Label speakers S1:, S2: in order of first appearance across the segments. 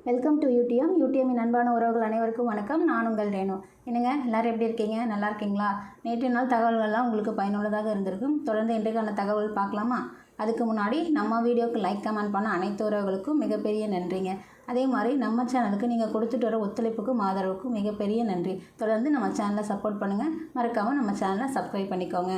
S1: Welcome to யூடிஎம்மின் அன்பான உறவுகள் அனைவருக்கும் வணக்கம். நான் உங்கள் ரேணு. என்னங்க எல்லோரும் எப்படி இருக்கீங்க? நல்லா இருக்கீங்களா? நேற்று நாள் தகவல்கள்லாம் உங்களுக்கு பயனுள்ளதாக இருந்திருக்கும். தொடர்ந்து இன்றைக்கான தகவல் பார்க்கலாமா? அதுக்கு முன்னாடி நம்ம வீடியோவுக்கு லைக் கமெண்ட் பண்ண அனைத்து உறவுகளுக்கும் மிகப்பெரிய நன்றிங்க. அதே மாதிரி நம்ம சேனலுக்கு நீங்கள் கொடுத்துட்டு வர ஒத்துழைப்புக்கும் ஆதரவுக்கும் மிகப்பெரிய நன்றி. தொடர்ந்து நம்ம சேனலை சப்போர்ட் பண்ணுங்கள். மறக்காமல் நம்ம சேனலை சப்ஸ்கிரைப் பண்ணிக்கோங்க.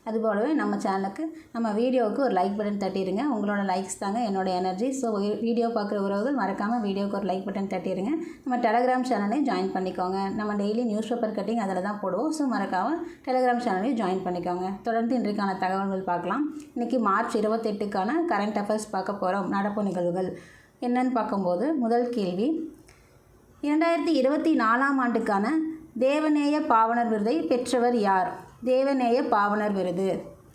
S1: அதுபோலவே நம்ம சேனலுக்கு நம்ம வீடியோவுக்கு ஒரு லைக் பட்டன் தட்டிடுங்க. உங்களோட லைக்ஸ் தாங்க என்னோடய எனர்ஜி. ஸோ வீடியோ பார்க்குற உறவுகள் மறக்காமல் வீடியோவுக்கு ஒரு லைக் பட்டன் தட்டிடுங்க. நம்ம டெலகிராம் சேனலையும் ஜாயின் பண்ணிக்கோங்க. நம்ம டெய்லி நியூஸ் பேப்பர் கட்டிங் அதில் தான் போடுவோம். ஸோ மறக்காமல் டெலகிராம் சேனலையும் ஜாயின் பண்ணிக்கோங்க. தொடர்ந்து இன்றைக்கான தகவல்கள் பார்க்கலாம். இன்றைக்கி மார்ச் 28க்கான கரண்ட் அஃபேர்ஸ் பார்க்க போகிறோம். நடப்பு நிகழ்வுகள் என்னன்னு பார்க்கும்போது முதல் கேள்வி, 2024ஆம் ஆண்டுக்கான தேவநேய பாவனர் விருதை பெற்றவர் யார்? தேவநேய பாவனர் விருது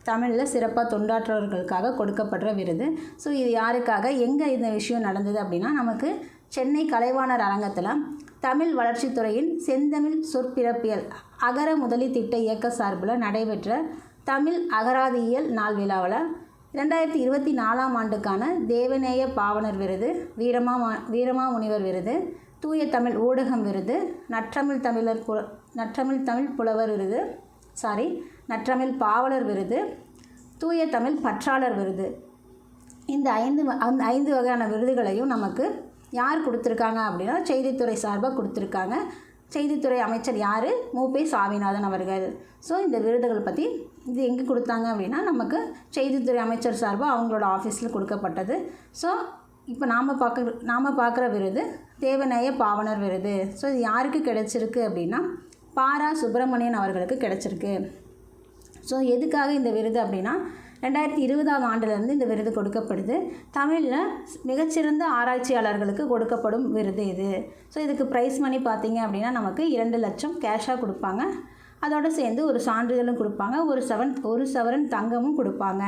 S1: தமிழில் சிறப்பாக தொண்டாற்றவர்களுக்காக கொடுக்கப்படுற விருது. ஸோ இது யாருக்காக, எங்கே இந்த விஷயம் நடந்தது அப்படின்னா, நமக்கு சென்னை கலைவாணர் அரங்கத்தில் தமிழ் வளர்ச்சித்துறையின் செந்தமிழ் சொற்பிறப்பியல் அகர முதலி திட்ட இயக்க சார்பில் நடைபெற்ற தமிழ் அகராதியியல் நாள் விழாவில் 2024ஆம் ஆண்டுக்கான தேவநேய பாவனர் விருது, வீரமாமுனிவர் விருது, தூய தமிழ் ஊடகம் விருது, நற்றமிழ் தமிழ் புலவர் விருது, நற்றமிழ் பாவலர் விருது, தூய தமிழ் பற்றாளர் விருது, இந்த ஐந்து வகையான விருதுகளையும் நமக்கு யார் கொடுத்துருக்காங்க அப்படின்னா செய்தித்துறை சார்பாக கொடுத்துருக்காங்க. செய்தித்துறை அமைச்சர் யார்? மூப்பே சாமிநாதன் அவர்கள். ஸோ இந்த விருதுகள் பற்றி இது எங்கே கொடுத்தாங்க அப்படின்னா, நமக்கு செய்தித்துறை அமைச்சர் சார்பாக அவங்களோட ஆஃபீஸில் கொடுக்கப்பட்டது. ஸோ இப்போ நாம் பார்க்குற விருது தேவநேய பாவனர் விருது. ஸோ இது யாருக்கு கிடைச்சிருக்கு அப்படின்னா, பாரா சுப்பிரமணியன் அவர்களுக்கு கிடைச்சிருக்கு. ஸோ எதுக்காக இந்த விருது அப்படின்னா, 2020ஆம் ஆண்டிலிருந்து இந்த விருது கொடுக்கப்படுது. தமிழில் மிகச்சிறந்த ஆராய்ச்சியாளர்களுக்கு கொடுக்கப்படும் விருது இது. ஸோ இதுக்கு ப்ரைஸ் மணி பார்த்திங்க அப்படின்னா, நமக்கு 2 லட்சம் கேஷாக கொடுப்பாங்க. அதோடு சேர்ந்து ஒரு சான்றிதழும் கொடுப்பாங்க. ஒரு சவரன் தங்கமும் கொடுப்பாங்க.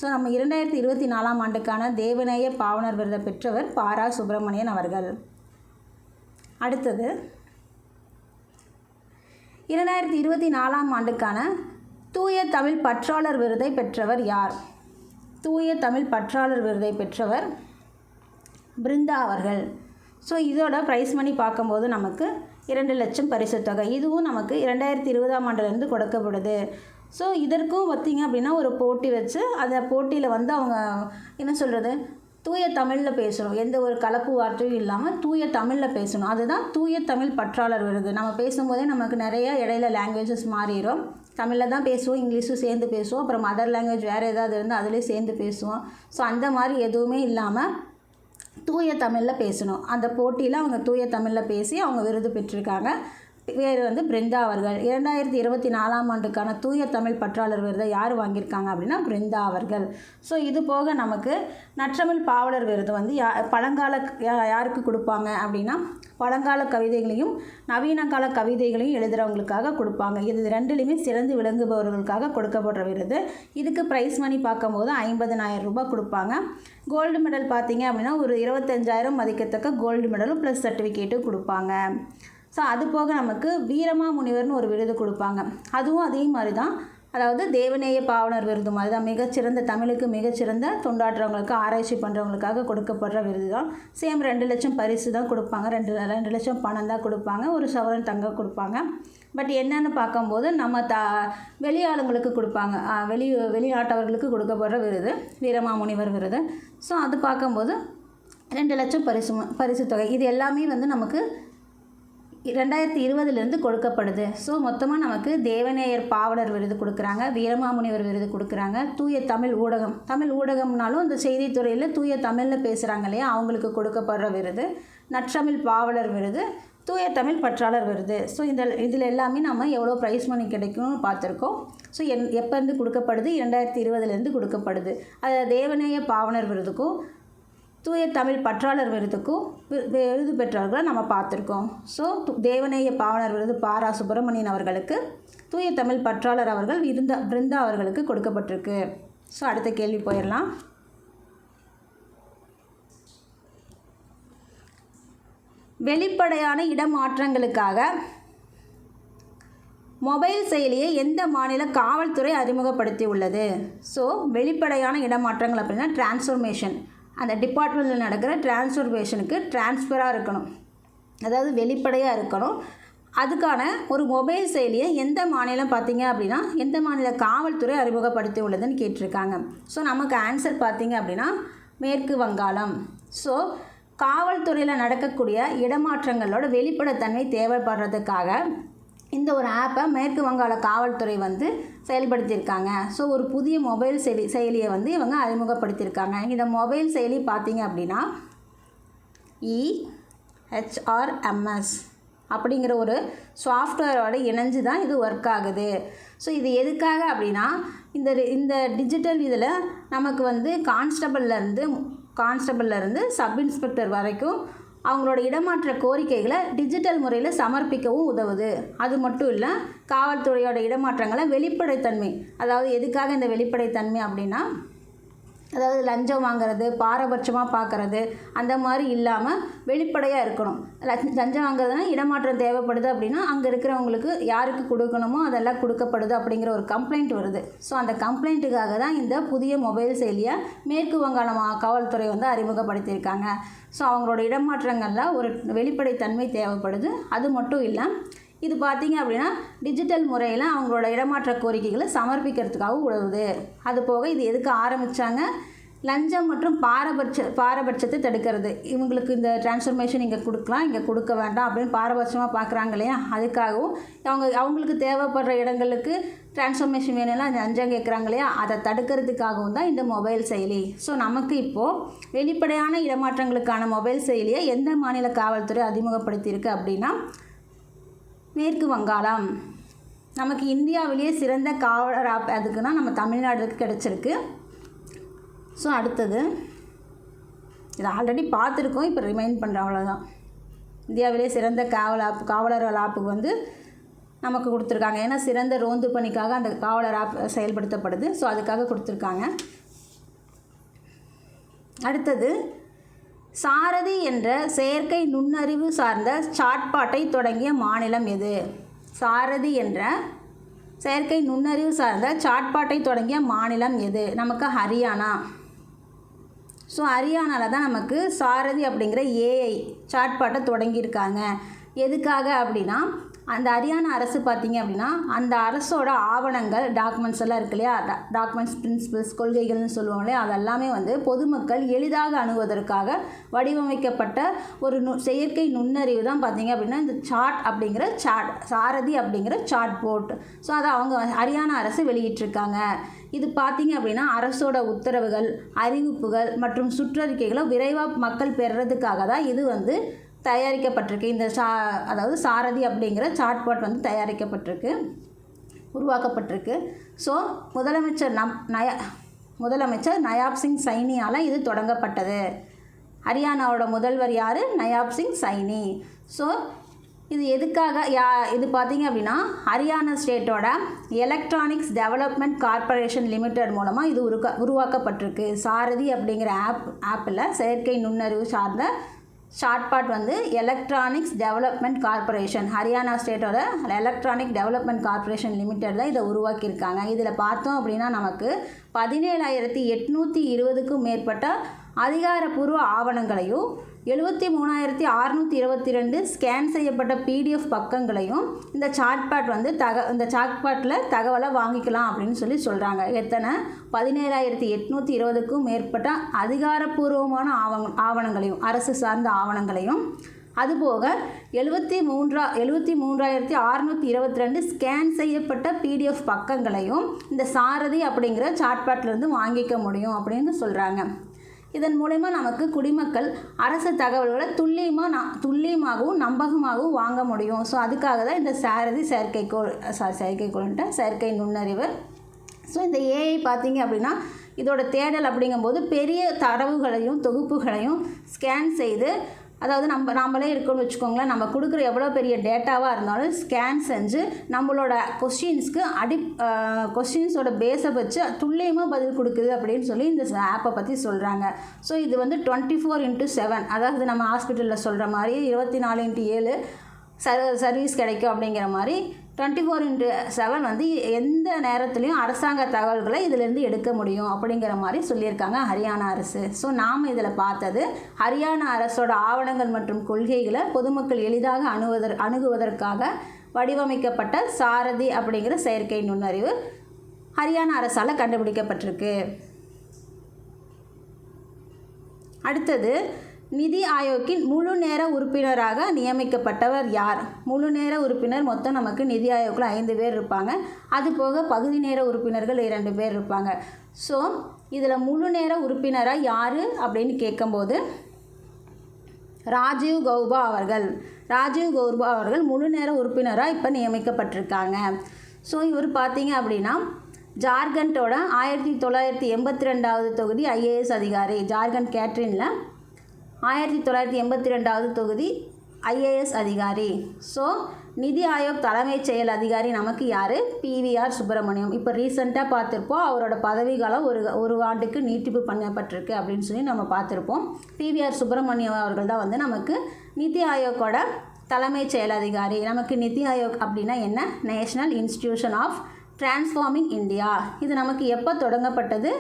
S1: ஸோ நம்ம 2024ஆம் ஆண்டுக்கான தேவநேய பாவனர் விருதை பெற்றவர் பாரா சுப்பிரமணியன் அவர்கள். அடுத்தது, 2024ஆம் ஆண்டுக்கான தூய தமிழ் பற்றாளர் விருதை பெற்றவர் யார்? தூய தமிழ் பற்றாளர் விருதை பெற்றவர் பிருந்தா அவர்கள். ஸோ இதோட ப்ரைஸ் மணி பார்க்கும்போது நமக்கு 2 லட்சம் பரிசு தொகை. இதுவும் நமக்கு 2020ஆம் ஆண்டிலிருந்து கொடுக்கப்படுது. ஸோ இதற்கும் பார்த்திங்க அப்படின்னா ஒரு போட்டி வச்சு, அந்த போட்டியில் அவங்க என்ன சொல்கிறது, தூய தமிழில் பேசணும். எந்த ஒரு கலப்பு வார்த்தையும் இல்லாமல் தூய தமிழில் பேசணும். அதுதான் தூய தமிழ் பற்றாளர் விருது. நம்ம பேசும்போதே நமக்கு நிறைய இடையில லாங்குவேஜஸ் மாறிடும். தமிழில் தான் பேசுவோம், இங்கிலீஷும் சேர்ந்து பேசுவோம், அப்புறம் மதர் லாங்குவேஜ் வேறு ஏதாவது இருந்தால் அதுலேயும் சேர்ந்து பேசுவோம். ஸோ அந்த மாதிரி எதுவுமே இல்லாமல் தூய தமிழில் பேசணும். அந்த போட்டியில் அவங்க தூய தமிழில் பேசி அவங்க விருது பெற்றிருக்காங்க. வேறு பிருந்தா அவர்கள். 2024ஆம் ஆண்டுக்கான தூய தமிழ் பற்றாளர் விருதை யார் வாங்கியிருக்காங்க அப்படின்னா பிருந்தா அவர்கள். ஸோ இது போக நமக்கு நற்றமிழ் பாவலர் விருது யாருக்கு கொடுப்பாங்க அப்படின்னா, பழங்கால கவிதைகளையும் நவீன கால கவிதைகளையும் எழுதுகிறவங்களுக்காக கொடுப்பாங்க. இது ரெண்டுலேயுமே சிறந்து விளங்குபவர்களுக்காக கொடுக்கப்படுற விருது. இதுக்கு ப்ரைஸ் மணி பார்க்கும்போது 50,000 ரூபாய் கொடுப்பாங்க. கோல்டு மெடல் பார்த்திங்க அப்படின்னா ஒரு 25,000 மதிக்கத்தக்க கோல்டு மெடலும் ப்ளஸ் சர்டிஃபிகேட்டும் கொடுப்பாங்க. ஸோ அது போக நமக்கு வீரமாமுனிவர்னு ஒரு விருது கொடுப்பாங்க. அதுவும் அதே மாதிரி தான், அதாவது தேவநேய பாவனர் விருது மாதிரி தான். மிகச்சிறந்த தமிழுக்கு மிகச்சிறந்த தொண்டாற்றுறவங்களுக்கு, ஆராய்ச்சி பண்ணுறவங்களுக்காக கொடுக்கப்படுற விருது தான். சேம் 2 லட்சம் பரிசு தான் கொடுப்பாங்க. 2 லட்சம் பணம் தான் கொடுப்பாங்க. ஒரு சவரன் தங்கம் கொடுப்பாங்க. பட் என்னென்னு பார்க்கும்போது நம்ம வெளியாளுங்களுக்கு கொடுப்பாங்க, வெளிநாட்டவர்களுக்கு கொடுக்கப்படுற விருது வீரமாமுனிவர் விருது. ஸோ அது பார்க்கும்போது 2 லட்சம் பரிசு தொகை. இது எல்லாமே நமக்கு 2020லேருந்து கொடுக்கப்படுது. ஸோ மொத்தமாக நமக்கு தேவநேயர் பாவலர் விருது கொடுக்குறாங்க, வீரமாமுனிவர் விருது கொடுக்குறாங்க, தூய தமிழ் ஊடகம்னாலும் இந்த செய்தித்துறையில் தூய தமிழில் பேசுகிறாங்க இல்லையா, அவங்களுக்கு கொடுக்கப்படுற விருது, நற்றமிழ் பாவலர் விருது, தூய தமிழ் பற்றாளர் விருது. ஸோ இதில் எல்லாமே நம்ம எவ்வளோ ப்ரைஸ் மணி கிடைக்கும்னு பார்த்துருக்கோம். ஸோ எப்போருந்து கொடுக்கப்படுது? 2020லேருந்து கொடுக்கப்படுது. அது தேவநேய பாவனர் விருதுக்கும் தூய தமிழ் பற்றாளர் விருதுக்கும் விருது பெற்றவர்களை நம்ம பார்த்துருக்கோம். ஸோ தேவநேய பாவனர் விருது பாரா சுப்பிரமணியன் அவர்களுக்கு, தூய தமிழ் பற்றாளர் அவர்கள் பிருந்தா அவர்களுக்கு கொடுக்கப்பட்டிருக்கு. ஸோ அடுத்த கேள்வி போயிடலாம். வெளிப்படையான இடமாற்றங்களுக்காக மொபைல் செயலியை எந்த மாநில காவல்துறை அறிமுகப்படுத்தி உள்ளது? ஸோ வெளிப்படையான இடமாற்றங்கள் அப்படின்னா டிரான்ஸ்ஃபர்மேஷன். அந்த டிபார்ட்மெண்ட்டில் நடக்கிற டிரான்ஸ்ஃபர்மேஷனுக்கு டிரான்ஸ்ஃபராக இருக்கணும், அதாவது வெளிப்படையாக இருக்கணும். அதுக்கான ஒரு மொபைல் செயலியை எந்த மாநிலம் பார்த்திங்க அப்படின்னா எந்த மாநில காவல்துறை அறிமுகப்படுத்தி உள்ளதுன்னு கேட்டிருக்காங்க. ஸோ நமக்கு ஆன்சர் பார்த்திங்க அப்படின்னா மேற்கு வங்காளம். ஸோ காவல்துறையில் நடக்கக்கூடிய இடமாற்றங்களோட வெளிப்படைத்தன்மை தேவைப்படுறதுக்காக இந்த ஒரு ஆப்பை மேற்கு வங்காள காவல்துறை வந்து செயல்படுத்தியிருக்காங்க. ஸோ ஒரு புதிய மொபைல் செயலியை வந்து இவங்க அறிமுகப்படுத்தியிருக்காங்க. இந்த மொபைல் செயலி பார்த்திங்க அப்படின்னா EHRMS அப்படிங்கிற ஒரு சாஃப்ட்வேரோட இணைஞ்சு தான் இது ஒர்க் ஆகுது. ஸோ இது எதுக்காக அப்படின்னா இந்த டிஜிட்டல் இதில் நமக்கு வந்து கான்ஸ்டபிள்லேருந்து சப் இன்ஸ்பெக்டர் வரைக்கும் அவங்களோட இடமாற்ற கோரிக்கைகளை டிஜிட்டல் முறையில் சமர்ப்பிக்கவும் உதவுது. அது மட்டும் இல்லை, காவல்துறையோட இடமாற்றங்களை வெளிப்படைத்தன்மை, அதாவது எதுக்காக இந்த வெளிப்படைத்தன்மை அப்படின்னா அதாவது லஞ்சம் வாங்குறது, பாரபட்சமாக பார்க்குறது அந்த மாதிரி இல்லாமல் வெளிப்படையாக இருக்கணும். லஞ்சம் வாங்குறதுனா இடமாற்றம் தேவைப்படுது அப்படின்னா அங்கே இருக்கிறவங்களுக்கு யாருக்கு கொடுக்கணுமோ அதெல்லாம் கொடுக்கப்படுது அப்படிங்கிற ஒரு கம்ப்ளைண்ட் வருது. ஸோ அந்த கம்ப்ளைண்ட்டுக்காக தான் இந்த புதிய மொபைல் செயலியை மேற்கு வங்காள காவல்துறை வந்து அறிமுகப்படுத்தியிருக்காங்க. ஸோ அவங்களோட இடமாற்றங்களில் ஒரு வெளிப்படைத்தன்மை தேவைப்படுது. அது மட்டும் இல்லை, இது பார்த்திங்க அப்படின்னா டிஜிட்டல் முறையில் அவங்களோட இடமாற்ற கோரிக்கைகளை சமர்ப்பிக்கிறதுக்காகவும் உதவுது. அது போக இது எதுக்கு ஆரம்பித்தாங்க, லஞ்சம் மற்றும் பாரபட்சத்தை தடுக்கிறது. இவங்களுக்கு இந்த டிரான்ஸ்ஃபர்மேஷன் இங்கே கொடுக்கலாம், இங்கே கொடுக்க வேண்டாம் அப்படின்னு பாரபட்சமாக பார்க்குறாங்க இல்லையா, அதுக்காகவும் அவங்களுக்கு தேவைப்படுற இடங்களுக்கு டிரான்ஸ்ஃபர்மேஷன் வேணும்லாம் லஞ்சம் கேட்குறாங்க இல்லையா, அதை தடுக்கிறதுக்காகவும் தான் இந்த மொபைல் செயலி. ஸோ நமக்கு இப்போது வெளிப்படையான இடமாற்றங்களுக்கான மொபைல் செயலியை எந்த மாநில காவல்துறை அறிமுகப்படுத்தியிருக்கு அப்படின்னா மேற்கு வங்காளம். நமக்கு இந்தியாவிலேயே சிறந்த காவலர் ஆப் அதுக்குன்னா நம்ம தமிழ்நாடுக்கு கிடச்சிருக்கு. ஸோ அடுத்தது இதை ஆல்ரெடி பார்த்துருக்கோம், இப்போ ரிமைண்ட் பண்ணுறேன், அவ்வளோதான். இந்தியாவிலேயே சிறந்த காவலர்கள் ஆப்புக்கு வந்து நமக்கு கொடுத்துருக்காங்க. ஏன்னா சிறந்த ரோந்து பணிக்காக அந்த காவலர் ஆப் செயல்படுத்தப்படுது. ஸோ அதுக்காக கொடுத்துருக்காங்க. அடுத்தது சாரதி என்ற செயற்கை நுண்ணறிவு சார்ந்த சாட்பாட்டை தொடங்கிய மாநிலம் எது? சாரதி என்ற செயற்கை நுண்ணறிவு சார்ந்த சாட்பாட்டை தொடங்கிய மாநிலம் எது? நமக்கு ஹரியானா. ஸோ ஹரியானாவில் தான் நமக்கு சாரதி அப்படிங்கிற ஏஐ சாட்பாட்டை தொடங்கியிருக்காங்க. எதுக்காக அப்படின்னா அந்த ஹரியானா அரசு பார்த்திங்க அப்படின்னா அந்த அரசோட ஆவணங்கள் டாக்குமெண்ட்ஸ் எல்லாம் இருக்கு இல்லையா, டாக்குமெண்ட்ஸ், பிரின்சிபல்ஸ், கொள்கைகள்னு சொல்லுவோம் இல்லையா, அதெல்லாமே வந்து பொதுமக்கள் எளிதாக அணுகுவதற்காக வடிவமைக்கப்பட்ட ஒரு செயற்கை நுண்ணறிவு தான் பார்த்திங்க அப்படின்னா இந்த சாரதி அப்படிங்கிற சாட் போர்ட். ஸோ அதை அவங்க ஹரியானா அரசு வெளியிட்டிருக்காங்க. இது பார்த்திங்க அப்படின்னா அரசோட உத்தரவுகள், அறிவிப்புகள் மற்றும் சுற்றறிக்கைகளை விரைவாக மக்கள் பெறுறதுக்காக தான் இது வந்து தயாரிக்கப்பட்டிருக்கு. இந்த அதாவது சாரதி அப்படிங்கிற சாட்பாட் வந்து உருவாக்கப்பட்டிருக்கு. ஸோ முதலமைச்சர் நயாப் சிங் சைனியால் இது தொடங்கப்பட்டது. ஹரியானாவோட முதல்வர் யார்? நயாப் சிங் சைனி. ஸோ இது எதுக்காக இது பார்த்திங்க அப்படின்னா ஹரியானா ஸ்டேட்டோட எலக்ட்ரானிக்ஸ் டெவலப்மெண்ட் கார்ப்பரேஷன் லிமிடெட் மூலமாக இது உருவாக்கப்பட்டிருக்கு. சாரதி அப்படிங்கிற ஆப்பில் செயற்கை நுண்ணறிவு சார்ந்த ஷார்ட்பாட் வந்து எலக்ட்ரானிக்ஸ் டெவலப்மெண்ட் கார்ப்பரேஷன், ஹரியானா ஸ்டேட்டோட எலக்ட்ரானிக் டெவலப்மெண்ட் கார்ப்பரேஷன் லிமிட்டடில் இதை உருவாக்கியிருக்காங்க. இதில் பார்த்தோம் அப்படின்னா நமக்கு 17,820க்கும் மேற்பட்ட அதிகாரப்பூர்வ ஆவணங்களையும் 73,622 ஸ்கேன் செய்யப்பட்ட PDF பக்கங்களையும் இந்த சாட்பாட் வந்து இந்த சாட்பாட்டில் தகவலை வாங்கிக்கலாம் அப்படின்னு சொல்கிறாங்க. எத்தனை? 17,820க்கும் மேற்பட்ட அதிகாரப்பூர்வமான ஆவணங்களையும், அரசு சார்ந்த ஆவணங்களையும், அதுபோக 73,622 ஸ்கேன் செய்யப்பட்ட PDF பக்கங்களையும் இந்த சாரதி அப்படிங்கிற சாட்பாட்டிலேருந்து வாங்கிக்க முடியும் அப்படின்னு சொல்கிறாங்க. இதன் மூலமா நமக்கு குடிமக்கள் அரசு தகவல்களை துல்லியமாகவும் நம்பகமாகவும் வாங்க முடியும். ஸோ அதுக்காக தான் இந்த சாரதி செயற்கை நுண்ணறிவு. ஸோ இந்த ஏஐ பார்த்திங்க அப்படின்னா இதோட தேடல் அப்படிங்கும்போது பெரிய தரவுகளையும் தொகுப்புகளையும் ஸ்கேன் செய்து, அதாவது நம்மளே இருக்கோன்னு வச்சுக்கோங்களேன், நம்ம கொடுக்குற எவ்வளோ பெரிய டேட்டாவாக இருந்தாலும் ஸ்கேன் செஞ்சு நம்மளோட கொஸ்டின்ஸோட பேஸை வச்சு துல்லியமாக பதில் கொடுக்குது அப்படின்னு சொல்லி இந்த ஆப்பை பற்றி சொல்கிறாங்க. ஸோ இது வந்து 24/7, அதாவது நம்ம ஹாஸ்பிட்டலில் சொல்கிற மாதிரி 24/7 சர்வீஸ் கிடைக்கும் அப்படிங்கிற மாதிரி 24/7 வந்து எந்த நேரத்துலையும் அரசாங்க தகவல்களை இதிலேருந்து எடுக்க முடியும் அப்படிங்கிற மாதிரி சொல்லியிருக்காங்க ஹரியானா அரசு. ஸோ நாம் இதில் பார்த்தது ஹரியானா அரசோட ஆவணங்கள் மற்றும் கொள்கைகளை பொதுமக்கள் எளிதாக அணுகுவதற்காக வடிவமைக்கப்பட்ட சாரதி அப்படிங்கிற செயற்கை நுண்ணறிவு ஹரியானா அரசால் கண்டுபிடிக்கப்பட்டிருக்கு. அடுத்தது, நிதி ஆயோக்கின் முழு நேர உறுப்பினராக நியமிக்கப்பட்டவர் யார்? முழு நேர உறுப்பினர் மொத்தம் நமக்கு நிதி ஆயோக்கில் 5 பேர் இருப்பாங்க. அது போக பகுதி நேர உறுப்பினர்கள் 2 பேர் இருப்பாங்க. ஸோ இதில் முழு நேர உறுப்பினராக யார் அப்படின்னு கேட்கும்போது ராஜீவ் கௌபா அவர்கள் முழு நேர உறுப்பினராக இப்போ நியமிக்கப்பட்டிருக்காங்க. ஸோ இவர் பார்த்தீங்க அப்படின்னா ஜார்க்கண்டோட 1982வது தொகுதி IAS அதிகாரி. ஜார்க்கண்ட் கேட்ரினில் 1982வது தொகுதி IAS அதிகாரி. ஸோ நிதி ஆயோக் தலைமைச் செயல் அதிகாரி நமக்கு யார்? PVR சுப்பிரமணியம். இப்போ ரீசெண்டாக பார்த்துருப்போம், அவரோட பதவிக்காலம் ஒரு ஆண்டுக்கு நீட்டிப்பு பண்ணப்பட்டிருக்கு அப்படின்னு சொல்லி நம்ம பார்த்துருப்போம். PVR சுப்பிரமணியம் அவர்கள் தான் வந்து நமக்கு நிதி ஆயோக்கோட தலைமைச் செயல் அதிகாரி. நமக்கு நிதி ஆயோக் அப்படின்னா என்ன? National institution of transforming India. இது நமக்கு எப்போ தொடங்கப்பட்டது?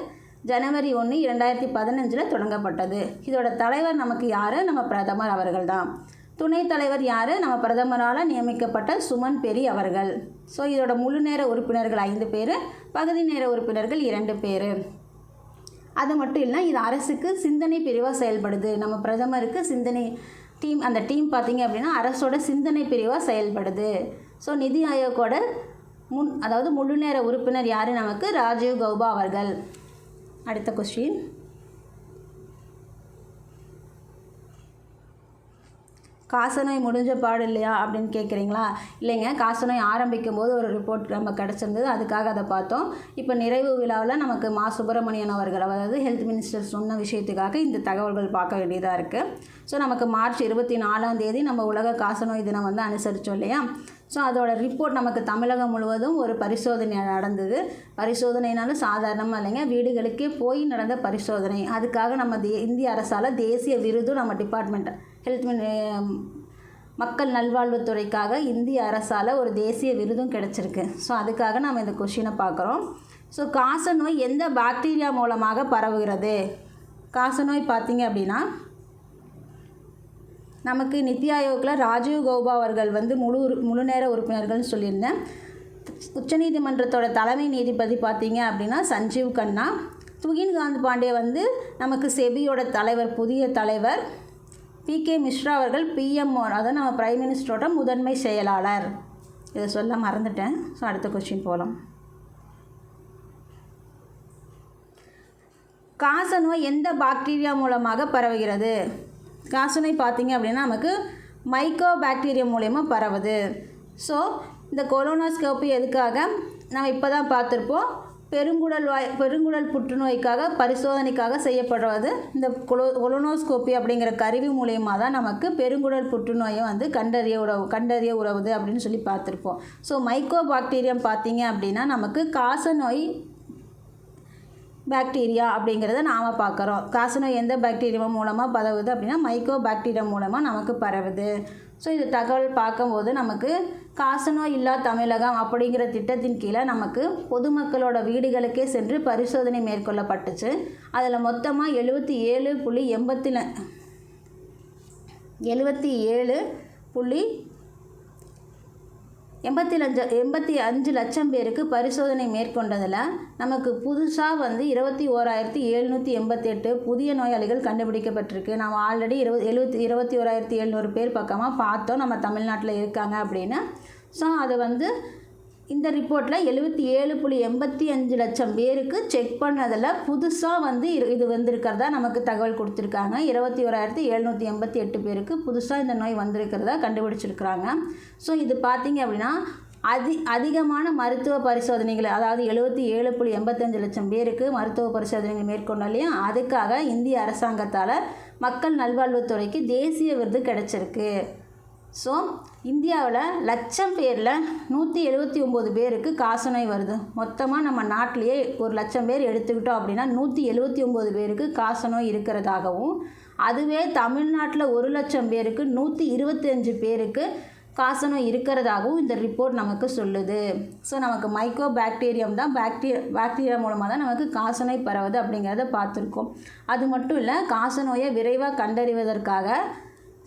S1: ஜனவரி 1, 2015 தொடங்கப்பட்டது. இதோட தலைவர் நமக்கு யார்? நம்ம பிரதமர் அவர்கள் தான். துணைத் தலைவர் யார்? நம்ம பிரதமரால் நியமிக்கப்பட்ட சுமன் பெரி அவர்கள். ஸோ இதோட முழு நேர உறுப்பினர்கள் 5 பேர், பகுதி நேர உறுப்பினர்கள் 2 பேர். அது மட்டும் இல்லை, இது அரசுக்கு சிந்தனை பிரிவாக செயல்படுது. நம்ம பிரதமருக்கு சிந்தனை டீம், அந்த டீம் பார்த்திங்க அப்படின்னா அரசோட சிந்தனை பிரிவாக செயல்படுது. ஸோ நிதி ஆயோக்கோட அதாவது முழு நேர உறுப்பினர் யார்? நமக்கு ராஜீவ் கௌபா அவர்கள். அடுத்த கொஸ்டின், காசநோய் முடிஞ்ச பாடு இல்லையா அப்படின்னு கேட்குறீங்களா? இல்லைங்க, காசநோய் ஆரம்பிக்கும் போது ஒரு ரிப்போர்ட் நம்ம கிடச்சிருந்தது, அதுக்காக அதை பார்த்தோம். இப்போ நிறைவு விழாவில் நமக்கு மா சுப்பிரமணியன் அவர்கள், அதாவது ஹெல்த் மினிஸ்டர் சொன்ன விஷயத்துக்காக இந்த தகவல்கள் பார்க்க வேண்டியதாக இருக்குது. ஸோ நமக்கு மார்ச் 24ஆம் தேதி நம்ம உலக காசநோய் தினம் வந்து அனுசரித்தோம் இல்லையா? ஸோ அதோட ரிப்போர்ட் நமக்கு தமிழகம் முழுவதும் ஒரு பரிசோதனை நடந்தது. பரிசோதனைனாலும் சாதாரணமாக இல்லைங்க, வீடுகளுக்கே போய் நடந்த பரிசோதனை. அதுக்காக நம்ம இந்திய அரசால் தேசிய விருதும் நம்ம டிபார்ட்மெண்ட் மக்கள் நல்வாழ்வுத்துறைக்காக இந்திய அரசால் ஒரு தேசிய விருதும் கிடச்சிருக்கு. ஸோ அதுக்காக நம்ம இந்த கொஷினை பார்க்குறோம். ஸோ காசநோய் எந்த பாக்டீரியா மூலமாக பரவுகிறது? காசநோய் பார்த்திங்க அப்படின்னா நமக்கு நித்தி ஆயோக்கில் ராஜீவ் கௌபா அவர்கள் வந்து முழு நேர உறுப்பினர்கள்னு சொல்லியிருந்தேன். உச்சநீதிமன்றத்தோட தலைமை நீதிபதி பார்த்திங்க அப்படின்னா சஞ்சீவ் கண்ணா. துகின் காந்த் பாண்டே வந்து நமக்கு செபியோட தலைவர், புதிய தலைவர். PK மிஸ்ரா அவர்கள் PMO, அதாவது நம்ம பிரைம் மினிஸ்டரோட முதன்மை செயலாளர். இதை சொல்ல மறந்துட்டேன். ஸோ அடுத்த கொஸ்டின் போகலாம். காசநோய் எந்த பாக்டீரியா மூலமாக பரவுகிறது? காசநோய் பார்த்திங்க அப்படின்னா நமக்கு மைக்கோ பாக்டீரியா மூலயமா பரவுது. ஸோ இந்த கொலோனோஸ்கோப்பி எதுக்காக? நம்ம இப்போ தான் பார்த்துருப்போம், பெருங்குடல் புற்றுநோய்க்காக பரிசோதனைக்காக செய்யப்படுவது. இந்த கொலோனோஸ்கோப்பி அப்படிங்கிற கருவி மூலயமா தான் நமக்கு பெருங்குடல் புற்றுநோயை வந்து கண்டறிய உதவுது அப்படின்னு சொல்லி பார்த்துருப்போம். ஸோ மைக்கோ பாக்டீரியம் பார்த்திங்க அப்படின்னா நமக்கு காசநோய் பாக்டீரியா அப்படிங்கிறத நாம் பார்க்குறோம். காசநோய் எந்த பாக்டீரியா மூலமாக பரவுது அப்படின்னா மைக்கோ பாக்டீரியா மூலமாக நமக்கு பரவுது. ஸோ இது தகவல் பார்க்கும்போது நமக்கு காசநோய் இல்லா தமிழகம் அப்படிங்கிற திட்டத்தின் கீழே நமக்கு பொதுமக்களோட வீடுகளுக்கே சென்று பரிசோதனை மேற்கொள்ளப்பட்டுச்சு. அதில் மொத்தமாக 75 லட்சம் பேருக்கு பரிசோதனை மேற்கொண்டதில் நமக்கு புதுசாக வந்து 21,788 புதிய நோயாளிகள் கண்டுபிடிக்கப்பட்டிருக்கு. நம்ம ஆல்ரெடி 21,700 பேர் பக்கமாக பார்த்தோம் நம்ம தமிழ்நாட்டில் இருக்காங்க அப்படின்னு. ஸோ அது வந்து இந்த ரிப்போர்ட்டில் 77.85 லட்சம் பேருக்கு செக் பண்ணதில் புதுசாக வந்து இது வந்திருக்கிறதா நமக்கு தகவல் கொடுத்துருக்காங்க. 21,788 பேருக்கு புதுசாக இந்த நோய் வந்திருக்கிறதா கண்டுபிடிச்சிருக்கிறாங்க. ஸோ இது பார்த்திங்க அப்படின்னா அதிகமான மருத்துவ பரிசோதனைகள், அதாவது 77.85 லட்சம் பேருக்கு மருத்துவ பரிசோதனைகள் மேற்கொண்டோம் இல்லையா? அதுக்காக இந்திய அரசாங்கத்தால் மக்கள் நல்வாழ்வுத்துறைக்கு தேசிய விருது கிடச்சிருக்கு. ஸோ இந்தியாவில் லட்சம் பேரில் 179 பேருக்கு காசநோய் வருது. மொத்தமாக நம்ம நாட்டிலேயே 1,00,000 பேர் எடுத்துக்கிட்டோம் அப்படின்னா 179 பேருக்கு காசநோய் இருக்கிறதாகவும், அதுவே தமிழ்நாட்டில் 1,00,000 பேருக்கு 125 பேருக்கு காசநோய் இருக்கிறதாகவும் இந்த ரிப்போர்ட் நமக்கு சொல்லுது. ஸோ நமக்கு மைக்கோ பாக்டீரியம் தான் பாக்டீரியா மூலமாக தான் நமக்கு காசநோய் பரவுது அப்படிங்கிறத பார்த்துருக்கோம். அது மட்டும் இல்லை, காசநோயை விரைவாக கண்டறிவதற்காக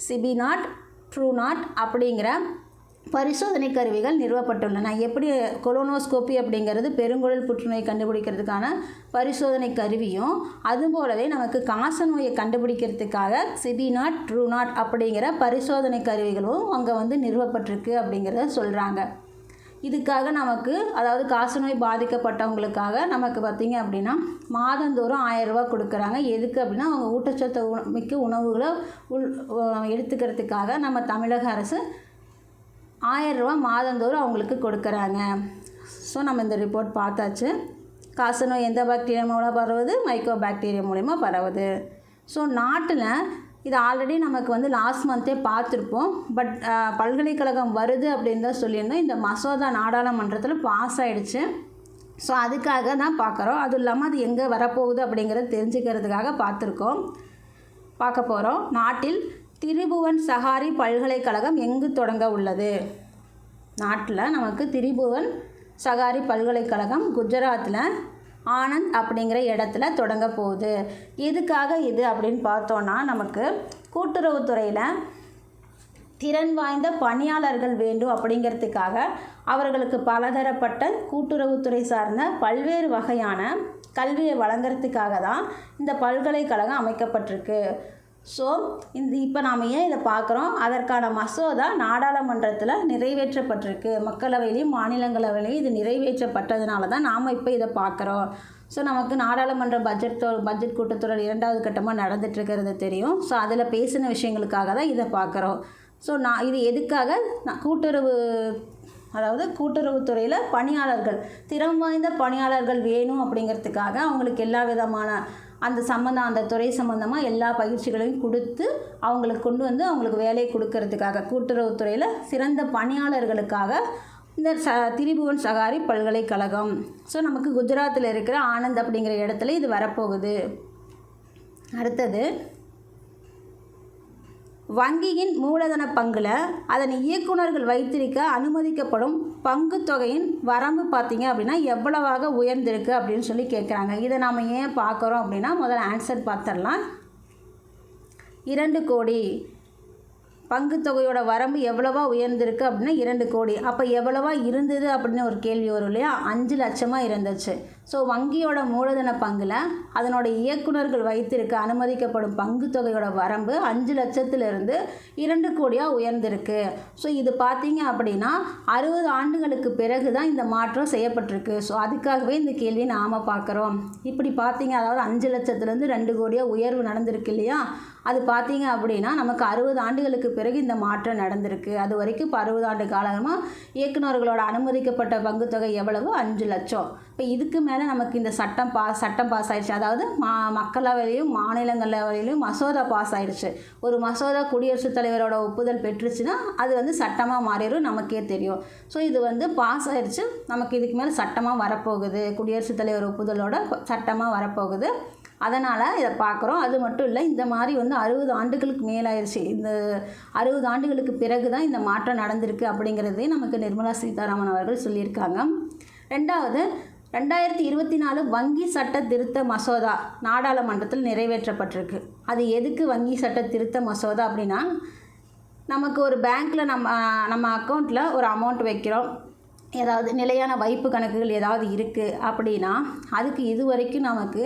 S1: சிபிநாட், ட்ரூநாட் அப்படிங்கிற பரிசோதனை கருவிகள் நிறுவப்பட்டுள்ளன. எப்படி கொலோனோஸ்கோப்பி அப்படிங்கிறது பெருங்குடல் புற்றுநோய் கண்டுபிடிக்கிறதுக்கான பரிசோதனை கருவியும், அதுபோலவே நமக்கு காசநோயை கண்டுபிடிக்கிறதுக்காக சிபிநாட், ட்ரூநாட் அப்படிங்கிற பரிசோதனை கருவிகளும் அங்கே நிறுவப்பட்டிருக்கு அப்படிங்கிறத சொல்கிறாங்க. இதுக்காக நமக்கு, அதாவது காசநோய் பாதிக்கப்பட்டவங்களுக்காக நமக்கு பார்த்திங்க அப்படின்னா மாதந்தோறும் 1000 ரூபா கொடுக்குறாங்க. எதுக்கு அப்படின்னா அவங்க ஊட்டச்சத்து மிக்க உணவுகளை எடுத்துக்கிறதுக்காக நம்ம தமிழக அரசு 1000 ரூபா மாதந்தோறும் அவங்களுக்கு கொடுக்குறாங்க. ஸோ நம்ம இந்த ரிப்போர்ட் பார்த்தாச்சு. காசநோய் எந்த பாக்டீரியா மூலம் பரவுது? மைக்கோ பாக்டீரியா மூலிமா பரவுது. ஸோ நாட்டில் இது ஆல்ரெடி நமக்கு லாஸ்ட் மந்த்தே பார்த்துருப்போம். பட் பல்கலைக்கழகம் வருது அப்படின்னு தான் சொல்லியிருந்தோம். இந்த மசோதா நாடாளுமன்றத்தில் பாஸ் ஆகிடுச்சு. ஸோ அதுக்காக தான் பார்க்குறோம். அதுவும் இல்லாமல் அது எங்கே வரப்போகுது அப்படிங்கிறத தெரிஞ்சுக்கிறதுக்காக பார்க்க போகிறோம். நாட்டில் திரிபுவன் சஹாரி பல்கலைக்கழகம் எங்கு தொடங்க உள்ளது? நாட்டில் நமக்கு திரிபுவன் சஹாரி பல்கலைக்கழகம் குஜராத்தில் ஆனந்த் அப்படிங்கிற இடத்துல தொடங்க போகுது. எதுக்காக இது அப்படின்னு பார்த்தோன்னா, நமக்கு கூட்டுறவுத்துறையில் திறன் வாய்ந்த பணியாளர்கள் வேண்டும் அப்படிங்கிறதுக்காக அவர்களுக்கு பலதரப்பட்ட கூட்டுறவுத்துறை சார்ந்த பல்வேறு வகையான கல்வியை வழங்குறதுக்காக தான் இந்த பல்கலைக்கழகம் அமைக்கப்பட்டிருக்கு. ஸோ இப்போ நாம் ஏன் இதை பார்க்குறோம்? அதற்கான மசோதா நாடாளுமன்றத்தில் நிறைவேற்றப்பட்டிருக்கு. மக்களவையிலையும் மாநிலங்களவையிலையும் இது நிறைவேற்றப்பட்டதுனால தான் நாம் இப்போ இதை பார்க்குறோம். ஸோ நமக்கு நாடாளுமன்ற பட்ஜெட் கூட்டத்தொடர் 2வது கட்டமாக நடந்துகிட்ருக்கிறது தெரியும். ஸோ அதில் பேசின விஷயங்களுக்காக தான் இதை பார்க்குறோம். ஸோ இது எதுக்காக? கூட்டுறவுத்துறையில் பணியாளர்கள், திறம் வாய்ந்த பணியாளர்கள் வேணும் அப்படிங்கிறதுக்காக அவங்களுக்கு எல்லா விதமான அந்த துறை சம்மந்தமாக எல்லா பயிற்சிகளையும் கொடுத்து அவங்களுக்கு கொண்டு அவங்களுக்கு வேலை கொடுக்கறதுக்காக, கூட்டுறவுத்துறையில் சிறந்த பணியாளர்களுக்காக இந்த திரிபுவன் சஹாரி பல்கலைக்கழகம். ஸோ நமக்கு குஜராத்தில் இருக்கிற ஆனந்த் அப்படிங்கிற இடத்துல இது வரப்போகுது. அடுத்தது, வங்கியின் மூலதன பங்கில் அதன் இயக்குநர்கள் வைத்திருக்க அனுமதிக்கப்படும் பங்கு தொகையின் வரம்பு பார்த்திங்க அப்படின்னா எவ்வளவாக உயர்ந்திருக்கு அப்படின்னு சொல்லி கேட்குறாங்க. இதை நாம் ஏன் பார்க்குறோம் அப்படின்னா, முதல்ல ஆன்சர் பார்த்துடலாம். 2 கோடி பங்கு தொகையோட வரம்பு எவ்வளவா உயர்ந்திருக்கு அப்படின்னா 2 கோடி. அப்போ எவ்வளவா இருந்தது அப்படின்னு ஒரு கேள்வி வரும் இல்லையா? 5 லட்சமாக இருந்துச்சு. ஸோ வங்கியோட மூலதன பங்கில் அதனோட இயக்குநர்கள் வைத்திருக்க அனுமதிக்கப்படும் பங்கு தொகையோட வரம்பு 5 லட்சத்திலிருந்து 2 கோடியாக உயர்ந்திருக்கு. ஸோ இது பார்த்தீங்க அப்படின்னா 60 ஆண்டுகளுக்கு பிறகு தான் இந்த மாற்றம் செய்யப்பட்டிருக்கு. ஸோ அதுக்காகவே இந்த கேள்வியை நாம் பார்க்குறோம். இப்படி பார்த்தீங்க, அதாவது 5 லட்சத்துலேருந்து 2 கோடியாக உயர்வு நடந்திருக்கு இல்லையா? அது பார்த்தீங்க அப்படின்னா நமக்கு 60 ஆண்டுகளுக்கு பிறகு இந்த மாற்றம் நடந்திருக்கு. அது வரைக்கும் இப்போ 60 ஆண்டு காலமாக இயக்குநர்களோட அனுமதிக்கப்பட்ட பங்குத்தொகை எவ்வளவு? 5 லட்சம். இப்போ இதுக்கு மேலே நமக்கு இந்த சட்டம் பாஸ் ஆயிடுச்சு. அதாவது மக்களவையிலையும் மாநிலங்களவையிலையும் மசோதா பாஸ் ஆயிடுச்சு. ஒரு மசோதா குடியரசுத் தலைவரோட ஒப்புதல் பெற்றுச்சுன்னா அது சட்டமாக மாறிடும், நமக்கே தெரியும். ஸோ இது பாஸ் ஆயிடுச்சு. நமக்கு இதுக்கு மேலே சட்டமாக வரப்போகுது. குடியரசுத் தலைவர் ஒப்புதலோட சட்டமாக வரப்போகுது. அதனால் இதை பார்க்குறோம். அது மட்டும் இல்லை, இந்த மாதிரி 60 ஆண்டுகளுக்கு மேலாயிருச்சு. இந்த 60 ஆண்டுகளுக்கு பிறகு தான் இந்த மாற்றம் நடந்திருக்கு அப்படிங்கிறதையும் நமக்கு நிர்மலா சீதாராமன் அவர்கள் சொல்லியிருக்காங்க. 2வது, 2024 வங்கி சட்ட திருத்த மசோதா நாடாளுமன்றத்தில் நிறைவேற்றப்பட்டிருக்கு. அது எதுக்கு வங்கி சட்ட திருத்த மசோதா அப்படின்னா, நமக்கு ஒரு பேங்க்கில் நம்ம அக்கௌண்ட்டில் ஒரு அமௌண்ட் வைக்கிறோம், ஏதாவது நிலையான வைப்பு கணக்குகள் ஏதாவது இருக்குது அப்படின்னா அதுக்கு இது வரைக்கும் நமக்கு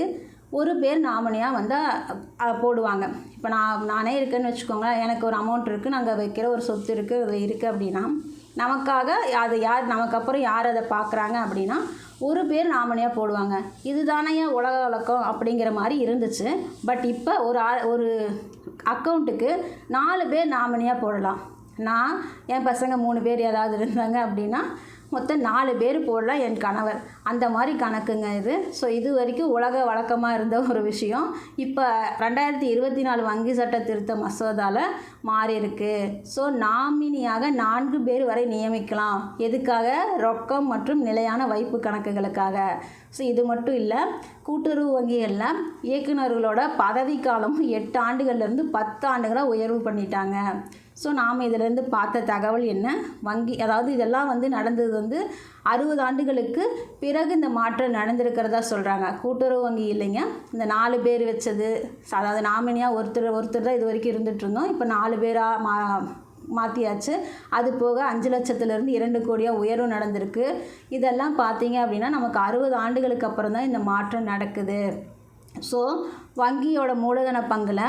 S1: ஒரு பேர் நாமினியாக போடுவாங்க. இப்போ நானே இருக்கேன்னு வச்சுக்கோங்க, எனக்கு ஒரு அமௌண்ட் இருக்குது, நாங்கள் வைக்கிற ஒரு சொத்து இருக்குது, அது இருக்குது அப்படின்னா நமக்காக அது நமக்கு அப்புறம் யார் அதை பார்க்குறாங்க அப்படின்னா ஒரு பேர் நாமினியாக போடுவாங்க. இதுதானே உலக வழக்கம் அப்படிங்கிற மாதிரி இருந்துச்சு. பட் இப்போ ஒரு அக்கௌண்ட்டுக்கு 4 பேர் நாமினியாக போடலாம். நான், என் பசங்க 3 பேர் ஏதாவது இருந்தாங்க அப்படின்னா மொத்தம் 4 பேர் போடலாம், என் கணவர். அந்த மாதிரி கணக்குங்க இது. ஸோ இது வரைக்கும் உலக வழக்கமாக இருந்த ஒரு விஷயம் இப்போ 2024 வங்கி சட்ட திருத்த மசோதாவில் மாறி இருக்கு. ஸோ நாமினியாக 4 பேர் வரை நியமிக்கலாம். எதுக்காக? ரொக்கம் மற்றும் நிலையான வைப்பு கணக்குகளுக்காக. ஸோ இது மட்டும் இல்லை, கூட்டுறவு வங்கிகளில் இயக்குநர்களோட பதவிக்காலம் 8 ஆண்டுகள்லேருந்து 10 ஆண்டுகளாக உயர்வு பண்ணிட்டாங்க. ஸோ நாம் இதிலேருந்து பார்த்த தகவல் என்ன, வங்கி அதாவது இதெல்லாம் நடந்தது 60 ஆண்டுகளுக்கு பிறகு இந்த மாற்றம் நடந்திருக்கிறதா சொல்கிறாங்க. கூட்டுறவு வங்கி இல்லைங்க, இந்த 4 பேர் வச்சது, அதாவது நாமினியாக ஒருத்தர் தான் இது வரைக்கும் இருந்துகிட்டு இருந்தோம். இப்போ 4 பேராக மாற்றியாச்சு. அது போக 5 லட்சத்துலேருந்து 2 கோடியாக உயர்வு நடந்திருக்கு. இதெல்லாம் பார்த்தீங்க அப்படின்னா நமக்கு 60 ஆண்டுகளுக்கு அப்புறம் தான் இந்த மாற்றம் நடக்குது. ஸோ வங்கியோட மூலதன பங்கில்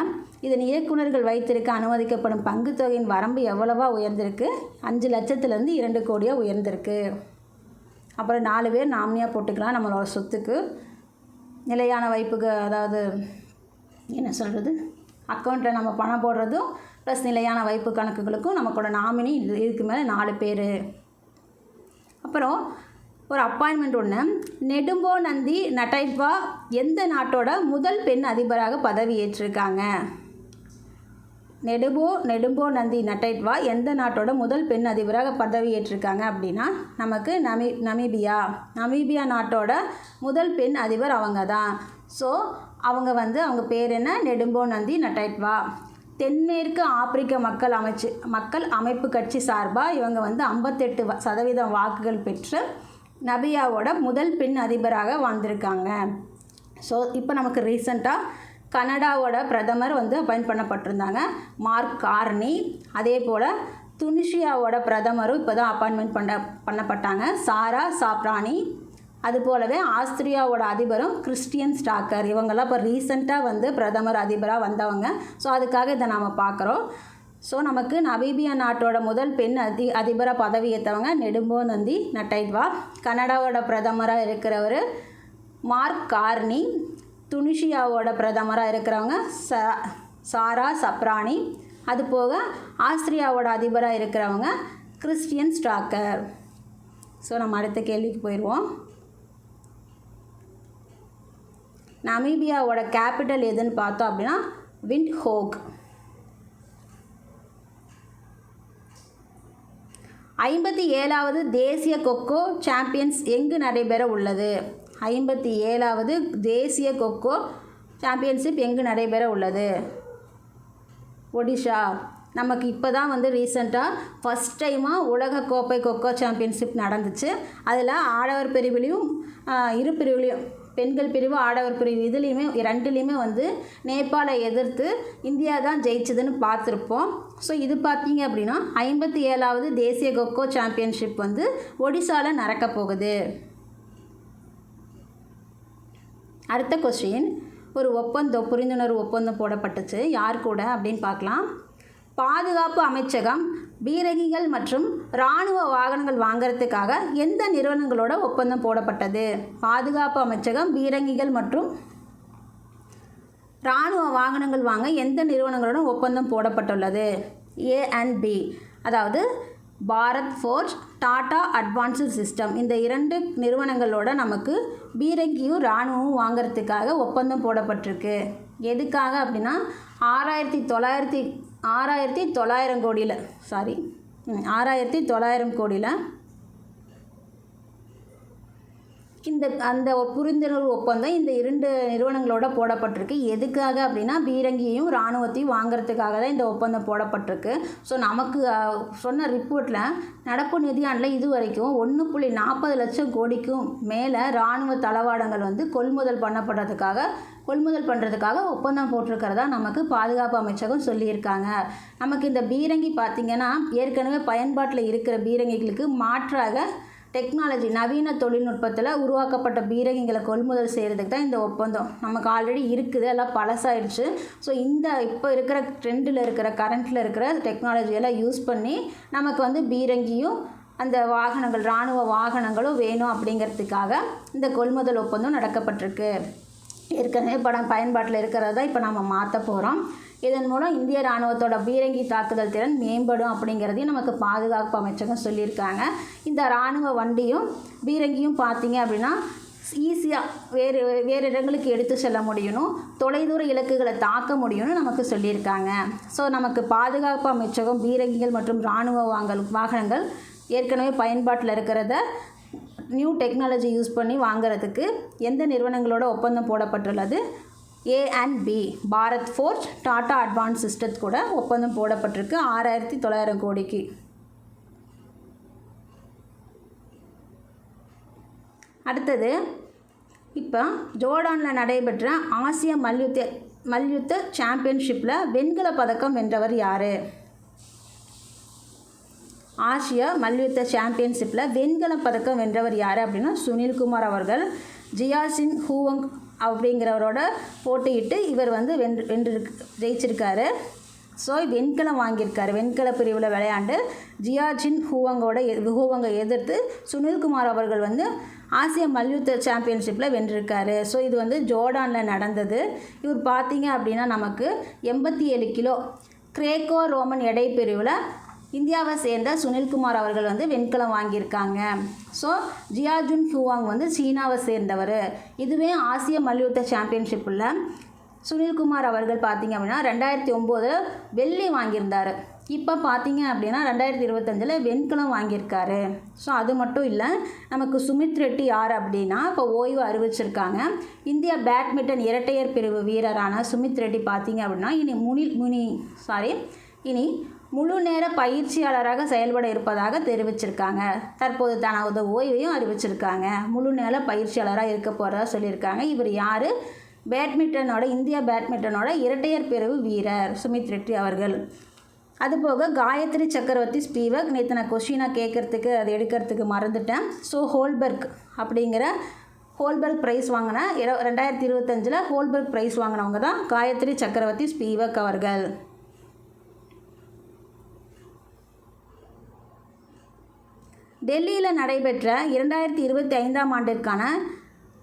S1: இதன் இயக்குநர்கள் வைத்திருக்க அனுமதிக்கப்படும் பங்குத்தொகையின் வரம்பு எவ்வளவா உயர்ந்திருக்கு? 5 லட்சத்துலேருந்து 2 கோடியாக உயர்ந்திருக்கு. அப்புறம் 4 பேர் நாமினியாக போட்டுக்கலாம் நம்மளோட சொத்துக்கு. நிலையான வைப்புக்கு, அதாவது என்ன சொல்கிறது, அக்கௌண்ட்டில் நம்ம பணம் போடுறதும் ப்ளஸ் நிலையான வைப்பு கணக்குகளுக்கும் நமக்கோட நாமினி இதுக்கு மேலே 4 பேர். அப்புறம் ஒரு அப்பாயின்மெண்ட் ஒன்று, நெடும்போ நந்தி நட்டைட்வா எந்த நாட்டோட முதல் பெண் அதிபராக பதவி ஏற்றிருக்காங்க? நெடும்போ நந்தி நட்டைட்வா எந்த நாட்டோட முதல் பெண் அதிபராக பதவி ஏற்றிருக்காங்க அப்படின்னா நமக்கு நமீபியா நாட்டோட முதல் பெண் அதிபர் அவங்க தான். ஸோ அவங்க பேர் என்ன? நெடும்போ நந்தி நட்டைட்வா. தென்மேற்கு ஆப்பிரிக்க மக்கள் அமைப்பு கட்சி சார்பாக இவங்க 58% வாக்குகள் பெற்று நமீபியாவோட முதல் பெண் அதிபராக வந்திருக்காங்க. ஸோ இப்போ நமக்கு ரீசெண்டாக கனடாவோட பிரதமர் அப்பாயிண்ட் பண்ணப்பட்டிருந்தாங்க, மார்க் கார்னி. அதே போல் துனிஷியாவோட பிரதமரும் இப்போ தான் அப்பாயின்மெண்ட் பண்ணப்பட்டாங்க, சாரா சாப்ரானி. அது போலவே ஆஸ்திரியாவோட அதிபரும் கிறிஸ்டியன் ஸ்டாக்கர். இவங்கெல்லாம் இப்போ ரீசெண்டாக பிரதமர் அதிபராக வந்தவங்க. ஸோ அதுக்காக இதை நாம் பார்க்குறோம். ஸோ நமக்கு நமீபியா நாட்டோட முதல் பெண் அதிபராக பதவி ஏற்றவங்க நெடும்போ நந்தி நட்டைட்வா. கனடாவோட பிரதமராக இருக்கிறவர் மார்க் கார்னி. துனிஷியாவோட பிரதமராக இருக்கிறவங்க சாரா சப்ரானி. அது போக ஆஸ்திரியாவோட அதிபராக இருக்கிறவங்க கிறிஸ்டியன் ஸ்டாக்கர். ஸோ நம்ம அடுத்த கேள்விக்கு போயிடுவோம். நமீபியாவோட கேபிட்டல் எதுன்னு பார்த்தோம் அப்படின்னா விண்ட்ஹோக். 57வது தேசிய கொக்கோ சாம்பியன்ஸ் எங்கு நடைபெற உள்ளது? 57வது தேசிய கொக்கோ சாம்பியன்ஷிப் எங்கு நடைபெற உள்ளது? ஒடிஷா. நமக்கு இப்போ தான் ரீசெண்டாக ஃபஸ்ட் டைமாக உலகக்கோப்பை கொக்கோ சாம்பியன்ஷிப் நடந்துச்சு. அதில் ஆடவர் பிரிவிலையும் இரு பிரிவுலையும், பெண்கள் பிரிவு ஆடவர் பிரிவு இதுலேயுமே 2லேயுமே நேபாளை எதிர்த்து இந்தியா தான் ஜெயிச்சதுன்னு பார்த்துருப்போம். ஸோ இது பார்த்தீங்க அப்படின்னா 57வது தேசிய கொக்கோ சாம்பியன்ஷிப் ஒடிசாவில் நடக்க போகுது. அடுத்த கொஸ்டின், ஒரு புரிந்துணர்வு ஒப்பந்தம் போடப்பட்டுச்சு. யார் கூட அப்படின்னு பார்க்கலாம். பாதுகாப்பு அமைச்சகம் பீரங்கிகள் மற்றும் இராணுவ வாகனங்கள் வாங்கிறதுக்காக எந்த நிறுவனங்களோட ஒப்பந்தம் போடப்பட்டது? பாதுகாப்பு அமைச்சகம் பீரங்கிகள் மற்றும் இராணுவ வாகனங்கள் வாங்க எந்த நிறுவனங்களோட ஒப்பந்தம் போடப்பட்டுள்ளது? A&B, அதாவது பாரத் ஃபோர்ஜ், டாடா அட்வான்ஸ்டு சிஸ்டம். இந்த 2 நிறுவனங்களோட நமக்கு பீரங்கியும் இராணுவமும் வாங்கிறதுக்காக ஒப்பந்தம் போடப்பட்டிருக்கு. எதுக்காக அப்படின்னா 6900 கோடியில் 6900 கோடியில் அந்த புரிந்துணர்வு ஒப்பந்தம் இந்த 2 நிறுவனங்களோட போடப்பட்டிருக்கு. எதுக்காக அப்படின்னா பீரங்கியையும் இராணுவத்தையும் வாங்கிறதுக்காக தான் இந்த ஒப்பந்தம் போடப்பட்டிருக்கு. ஸோ நமக்கு சொன்ன ரிப்போர்ட்டில் நடப்பு நிதியாண்டில் இது வரைக்கும் 1.40 லட்சம் கோடிக்கும் மேலே இராணுவ தளவாடங்கள் கொள்முதல் பண்ணுறதுக்காக ஒப்பந்தம் போட்டிருக்கிறதா நமக்கு பாதுகாப்பு அமைச்சகம் சொல்லியிருக்காங்க. நமக்கு இந்த பீரங்கி பார்த்திங்கன்னா ஏற்கனவே பயன்பாட்டில் இருக்கிற பீரங்கிகளுக்கு மாற்றாக டெக்னாலஜி நவீன தொழில்நுட்பத்தில் உருவாக்கப்பட்ட பீரங்கிகளை கொள்முதல் செய்கிறதுக்கு தான் இந்த ஒப்பந்தம். நமக்கு ஆல்ரெடி இருக்குது, எல்லாம் பழசாயிடுச்சு. ஸோ இப்போ இருக்கிற கரண்ட்டில் இருக்கிற டெக்னாலஜியெல்லாம் யூஸ் பண்ணி நமக்கு பீரங்கியும் அந்த வாகனங்கள் இராணுவ வாகனங்களும் வேணும் அப்படிங்கிறதுக்காக இந்த கொள்முதல் ஒப்பந்தம் நடக்கப்பட்டிருக்கு. ஏற்கனவே பயன்பாட்டில் இருக்கிறத இப்போ நம்ம மாற்ற போகிறோம். இதன் மூலம் இந்திய இராணுவத்தோட பீரங்கி தாக்குதல் திறன் மேம்படும் அப்படிங்கிறதையும் நமக்கு பாதுகாப்பு அமைச்சகம் சொல்லியிருக்காங்க. இந்த இராணுவ வண்டியும் பீரங்கியும் பார்த்தீங்க அப்படின்னா ஈஸியாக வேறு இடங்களுக்கு எடுத்து செல்ல முடியணும், தொலைதூர இலக்குகளை தாக்க முடியும்னு நமக்கு சொல்லியிருக்காங்க. ஸோ நமக்கு பாதுகாப்பு அமைச்சகம் பீரங்கிகள் மற்றும் இராணுவ வாகனங்கள் ஏற்கனவே பயன்பாட்டில் இருக்கிறத நியூ டெக்னாலஜி யூஸ் பண்ணி வாங்குறதுக்கு எந்த நிறுவனங்களோட ஒப்பந்தம் போடப்பட்டுள்ளது? A&B பாரத் ஃபோர்ஜ், டாடா அட்வான்ஸ் சிஸ்டத்து கூட ஒப்பந்தம் போடப்பட்டிருக்கு 6900 கோடிக்கு. அடுத்தது, இப்போ ஜோர்டானில் நடைபெற்ற ஆசிய மல்யுத்த சாம்பியன்ஷிப்பில் வெண்கல பதக்கம் வென்றவர் யார்? ஆசிய மல்யுத்த சாம்பியன்ஷிப்பில் வெண்கல பதக்கம் வென்றவர் யார் அப்படின்னா சுனில்குமார் அவர்கள். ஜியாசின் ஹூவங் அப்படிங்கிறவரோட போட்டியிட்டு இவர் வந்து ஜெயிச்சிருக்காரு. ஸோ வெண்கலம் வாங்கியிருக்காரு. வெண்கல பிரிவில் விளையாண்டு ஜியாசின் ஹூவங்கை எதிர்த்து சுனில்குமார் அவர்கள் வந்து ஆசிய மல்யுத்த சாம்பியன்ஷிப்பில் வென்றிருக்காரு. ஸோ இது வந்து ஜோர்டானில் நடந்தது. இவர் பார்த்தீங்க அப்படின்னா நமக்கு 87 கிலோ கிரேக்கோ ரோமன் எடை பிரிவில் இந்தியாவை சேர்ந்த சுனில்குமார் அவர்கள் வந்து வெண்கலம் வாங்கியிருக்காங்க. ஸோ ஜியாஜுன் ஹூவாங் வந்து சீனாவை சேர்ந்தவர். இதுவே ஆசிய மல்யுத்த சாம்பியன்ஷிப்பில் சுனில்குமார் அவர்கள் பார்த்திங்க அப்படின்னா 2009 வெள்ளி வாங்கியிருந்தார். இப்போ பார்த்தீங்க அப்படின்னா 2025 வெண்கலம் வாங்கியிருக்காரு. ஸோ அது மட்டும் இல்லை, நமக்கு சுமித் ரெட்டி யார் அப்படின்னா இப்போ ஓய்வு அறிவிச்சிருக்காங்க. இந்திய பேட்மிண்டன் இரட்டையர் பிரிவு வீரரான சுமித் ரெட்டி பார்த்தீங்க அப்படின்னா இனி முழு நேர பயிற்சியாளராக செயல்பட இருப்பதாக தெரிவிச்சிருக்காங்க. தற்போது தனது ஓய்வையும் அறிவிச்சிருக்காங்க. முழு நேர பயிற்சியாளராக இருக்க போகிறதா சொல்லியிருக்காங்க. இவர் யார்? இந்திய பேட்மிண்டனோட இரட்டையர் பிரிவு வீரர் சுமித் ரெட்டி அவர்கள். அதுபோக காயத்ரி சக்கரவர்த்தி ஸ்பீவக், நேற்று நான் கொஷினாக கேட்குறதுக்கு அது எடுக்கிறதுக்கு மறந்துட்டேன். ஸோ ஹோல்பர்க் ப்ரைஸ் வாங்கின 2025 ஹோல்பர்க் ப்ரைஸ் வாங்கினவங்க தான் காயத்ரி சக்கரவர்த்தி ஸ்பீவக் அவர்கள். டெல்லியில் நடைபெற்ற 2025 ஆண்டிற்கான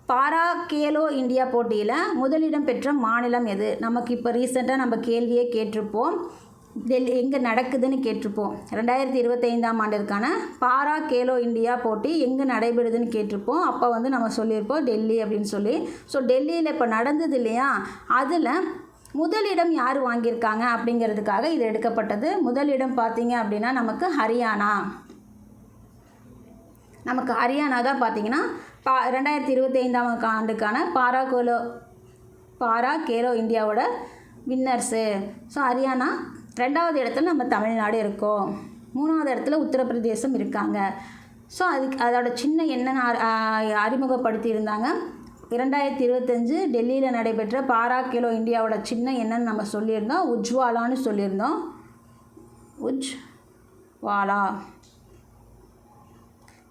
S1: பாரா கேலோ இந்தியா போட்டியில் முதலிடம் பெற்ற மாநிலம் எது? நமக்கு இப்போ ரீசெண்டாக நம்ம கேள்வியே கேட்டிருப்போம். எங்கே நடக்குதுன்னு கேட்டிருப்போம். 2025 ஆண்டிற்கான பாரா கேலோ இந்தியா போட்டி எங்கே நடைபெறுதுன்னு கேட்டிருப்போம். அப்போ வந்து நம்ம சொல்லியிருப்போம் டெல்லி அப்படின்னு சொல்லி. ஸோ டெல்லியில் இப்போ நடந்தது இல்லையா, அதில் முதலிடம் யார் வாங்கியிருக்காங்க அப்படிங்கிறதுக்காக இது எடுக்கப்பட்டது. முதலிடம் பார்த்தீங்க அப்படின்னா நமக்கு ஹரியானா தான் பார்த்தீங்கன்னா 2025 ஆண்டுக்கான பாரா கேலோ இந்தியாவோட வின்னர்ஸு. ஸோ ஹரியானா. 2வது இடத்துல நம்ம தமிழ்நாடு இருக்கோம். 3வது இடத்துல உத்தரப்பிரதேசம் இருக்காங்க. ஸோ அதோட சின்ன என்னென்ன அறிமுகப்படுத்தியிருந்தாங்க. 2025 டெல்லியில் நடைபெற்ற பாரா கேலோ இந்தியாவோட சின்ன என்னன்னு நம்ம சொல்லியிருந்தோம். உஜ்வாலான்னு சொல்லியிருந்தோம்.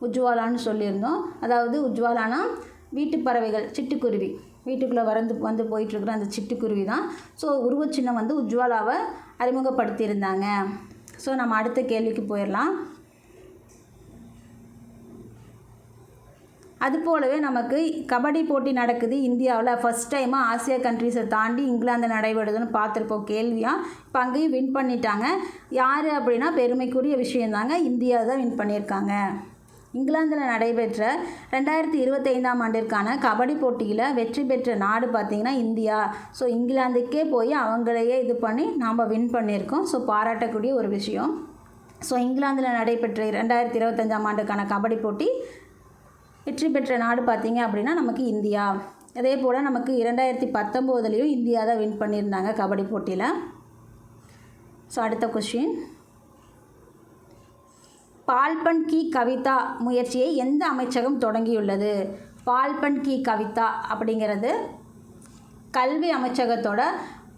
S1: உஜ்வாலான்னு சொல்லியிருந்தோம். அதாவது உஜ்வாலானா வீட்டு பறவைகள், சிட்டுக்குருவி, வீட்டுக்குள்ளே வந்து போயிட்டுருக்குற அந்த சிட்டுக்குருவி தான். ஸோ உருவச்சின்னம் வந்து உஜ்வாலாவை அறிமுகப்படுத்தியிருந்தாங்க. ஸோ நம்ம அடுத்த கேள்விக்கு போயிடலாம். அது போலவே நமக்கு கபடி போட்டி நடக்குது இந்தியாவில். ஃபஸ்ட் டைமாக ஆசியா கண்ட்ரிஸை தாண்டி இங்கிலாந்து நடைபெறுதுன்னு பார்த்துருப்போம் கேள்வியாக. இப்போ அங்கேயும் வின் பண்ணிட்டாங்க. யார் அப்படின்னா பெருமைக்குரிய விஷயந்தாங்க, இந்தியா தான் வின் பண்ணியிருக்காங்க. இங்கிலாந்தில் நடைபெற்ற 2025 ஆண்டிற்கான கபடி போட்டியில் வெற்றி பெற்ற நாடு பார்த்திங்கன்னா இந்தியா. ஸோ இங்கிலாந்துக்கே போய் அவங்களையே இது பண்ணி நாம் வின் பண்ணியிருக்கோம். ஸோ பாராட்டக்கூடிய ஒரு விஷயம். ஸோ இங்கிலாந்தில் நடைபெற்ற 2025 ஆண்டுக்கான கபடி போட்டி வெற்றி பெற்ற நாடு பார்த்திங்க அப்படின்னா நமக்கு இந்தியா. அதே போல் நமக்கு 2019 இந்தியா தான் வின் பண்ணியிருந்தாங்க கபடி போட்டியில். ஸோ அடுத்த கொஸ்டின், பால்பன் கி கவிதா முயற்சியை எந்த அமைச்சகம் தொடங்கியுள்ளது? பால்பன் கி கவிதா அப்படிங்கிறது கல்வி அமைச்சகத்தோட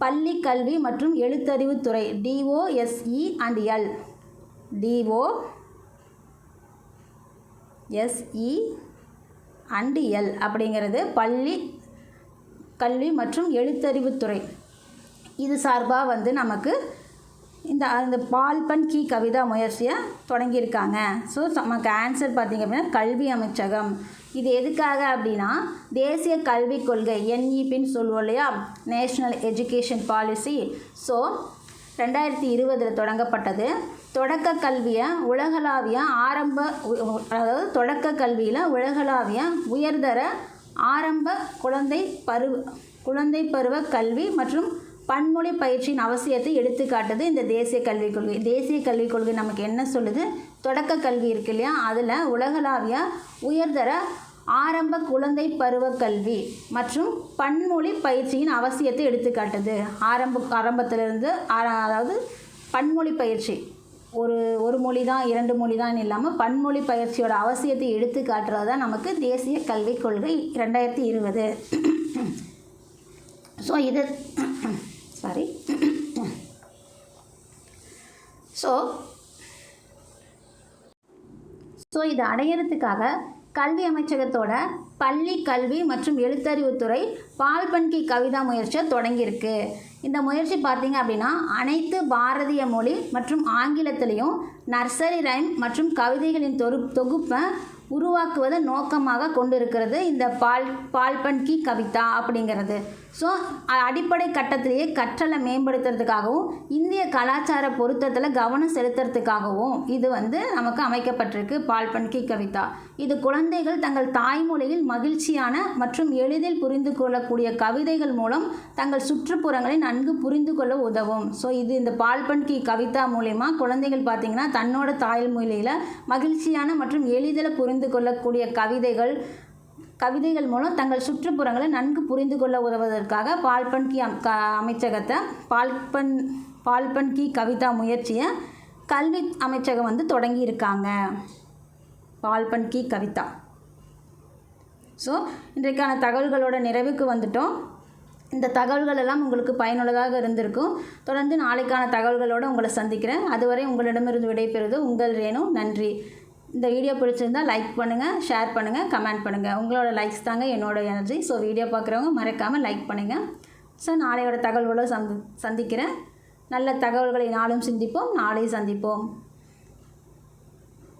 S1: பள்ளி கல்வி மற்றும் எழுத்தறிவுத்துறை DOSE&L அப்படிங்கிறது பள்ளி கல்வி மற்றும் எழுத்தறிவுத்துறை. இது சார்பாக வந்து நமக்கு அந்த பால்பன் கி கவிதா முயற்சியை தொடங்கியிருக்காங்க. ஸோ நமக்கு ஆன்சர் பார்த்திங்க அப்படின்னா கல்வி அமைச்சகம். இது எதுக்காக அப்படின்னா தேசிய கல்விக் கொள்கை NEPன்னு சொல்லுவோம் இல்லையா, நேஷ்னல் எஜுகேஷன் பாலிசி. ஸோ 2020 தொடங்கப்பட்டது. தொடக்க கல்வியை உலகளாவிய தொடக்க கல்வியில் உலகளாவிய உயர்தர ஆரம்ப குழந்தை பருவ கல்வி மற்றும் பன்மொழி பயிற்சியின் அவசியத்தை எடுத்துக்காட்டுது இந்த தேசிய கல்விக் கொள்கை. தேசிய கல்விக் கொள்கை நமக்கு என்ன சொல்லுது? தொடக்க கல்வி இருக்கு இல்லையா, அதில் உலகளாவிய உயர்தர ஆரம்ப குழந்தை பருவ கல்வி மற்றும் பன்மொழி பயிற்சியின் அவசியத்தை எடுத்துக்காட்டுது. ஆரம்பத்திலிருந்து அதாவது பன்மொழி பயிற்சி, ஒரு மொழி தான் 2 மொழி தான் இல்லாமல் பன்மொழி பயிற்சியோட அவசியத்தை எடுத்து காட்டுறது தான் நமக்கு தேசிய கல்விக் கொள்கை 2020. ஸோ இது இதை அடையிறதுக்காக கல்வி அமைச்சகத்தோட பள்ளி கல்வி மற்றும் எழுத்தறிவுத்துறை பால்பன்கி கவிதா முயற்சியை தொடங்கியிருக்கு. இந்த முயற்சி பார்த்திங்க அப்படின்னா அனைத்து பாரதிய மொழி மற்றும் ஆங்கிலத்திலையும் நர்சரி ரைம் மற்றும் கவிதைகளின் தொகுப்பை உருவாக்குவதை நோக்கமாக கொண்டிருக்கிறது இந்த பால்பன்கி கவிதா அப்படிங்கிறது. ஸோ அடிப்படை கட்டத்திலேயே கற்றலை மேம்படுத்துறதுக்காகவும் இந்திய கலாச்சார பொருத்தத்தில் கவனம் செலுத்துறதுக்காகவும் இது நமக்கு அமைக்கப்பட்டிருக்கு பால்பன்கி கவிதா. இது குழந்தைகள் தங்கள் தாய்மொழியில் மகிழ்ச்சியான மற்றும் எளிதில் புரிந்து கொள்ளக்கூடிய கவிதைகள் மூலம் தங்கள் சுற்றுப்புறங்களை நன்கு புரிந்து கொள்ள உதவும். ஸோ இந்த பால்பன்கி கவிதா மூலமா குழந்தைகள் பார்த்திங்கன்னா தன்னோட தாய்மொழியில் மகிழ்ச்சியான மற்றும் எளிதில் புரிந்து கொள்ளக்கூடிய கவிதைகள் மூலம் தங்கள் சுற்றுப்புறங்களை நன்கு புரிந்து கொள்ள உதவுவதற்காக பால்பன்கி அமைச்சகத்தை பால்பன்கி கவிதா முயற்சியை கல்வி அமைச்சகம் தொடங்கி இருக்காங்க. பால்பன்கி கவிதா. ஸோ இன்றைக்கான தகவல்களோட நிறைவுக்கு வந்துட்டோம். இந்த தகவல்கள் எல்லாம் உங்களுக்கு பயனுள்ளதாக இருந்திருக்கும். தொடர்ந்து நாளைக்கான தகவல்களோடு உங்களை சந்திக்கிறேன். அதுவரை உங்களிடமிருந்து விடைபெறுவது உங்கள் ரேணு. நன்றி. இந்த வீடியோ பிடிச்சிருந்தால் லைக் பண்ணுங்கள், ஷேர் பண்ணுங்கள், கமெண்ட் பண்ணுங்கள். உங்களோட லைக்ஸ் தாங்க என்னோட எனர்ஜி. ஸோ வீடியோ பார்க்குறவங்க மறக்காமல் லைக் பண்ணுங்கள். ஸோ நாளையோட தகவல்களோடு சந்திக்கிறேன். நல்ல தகவல்களை நாளும் சிந்திப்போம், நாளை சந்திப்போம்.